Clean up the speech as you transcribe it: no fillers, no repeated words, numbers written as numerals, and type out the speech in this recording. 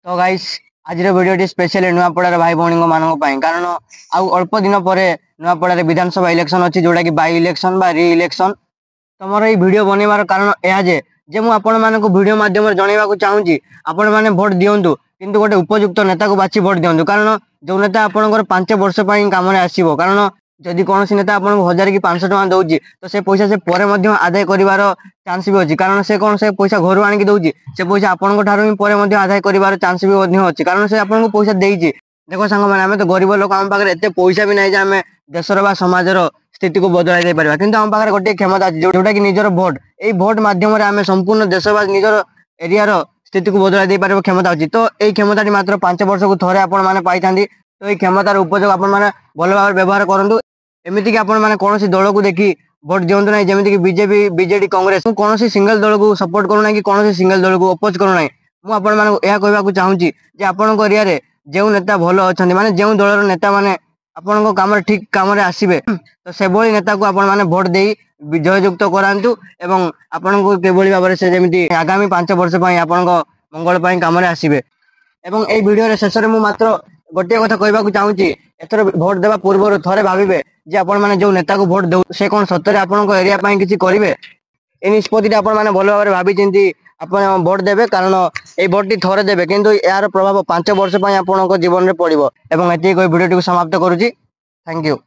तो गाइस आज video special नुआपड़ार भाई भौणी मान कारण आउ अल्प दिन पर नुआपड़ार विधानसभा इलेक्शन अच्छी जोटा कि बाई इलेक्शन बा रि इलेक्शन। तो मोर ये वीडियो बनवार कारण यह जे मु आपण मानक वीडियो माध्यम जनवाक चाहूँगी आपण मैंने भोट दिंतु किंतु गोटे उपयुक्त नेता को बाछि भोट दिंतु कारण जो नेता आपंकर 5 वर्ष काम आसो कारण जदि कौन नेता आपको 1000 कि 500 टका दौर तो से पैसा से पर आदाय कर चांस भी अच्छी कारण से कौन से पैसा घर आणिक दौर से पैसा आपंक आदाय कर चांस भी अच्छी कारण से आपको पैसा देती। देखो सांग मैंने आम तो गरीब लोक आम पाखे एत पैसा भी ना आम देशर बा समाजर स्थिति को बदलाई पार कि आम पाखे गोटे क्षमता अच्छी जोटा कि निजर भोट यही भोट मध्यम आम संपूर्ण देश बा निजर एरिया स्थिति को बदलाई पार क्षमता अच्छी। तो यही क्षमता मात्र 5 वर्ष को थे आपने पाई था। तो ये क्षमतार उपयोग आप भल भाव व्यवहार करूँ एमती कि आपने कौन दल को देखी भोट दिंतु ना जमीक बीजेपी बीजेडी कांग्रेस कौन सिंगल दल को सपोर्ट करूना कि कौन सिंगल दल को अपोज करूना। मुझे कहवाक चाहूँगी आपण एरिया जो नेता भल अच्छा माने जो दलर नेता माने आपण कम ठीक कम आसवे तो से नेता को आपण भोट दे विजयुक्त करातु एवं आपण को किभली भाव से जमी आगामी 5 वर्ष आपण मंगल कम आसवे। एवं ए वीडियो शेष में मात्र गोटे कथा कहवाक चाहूँगी एथर भोट देवा पूर्व थे भावे जे आपण मैंने जो नेता को भोट दे से कौन सतरे आपण एरिया किसी करेंगे ए निष्पत्ति आप भल भाव भावी चिंती आप भोट देवे कारण ये भोट टी थरे देवे किंतु यार प्रभाव 5 वर्ष आपण जीवन में पड़ो। एवं ये वीडियो समाप्त करुच्ची। Thank you.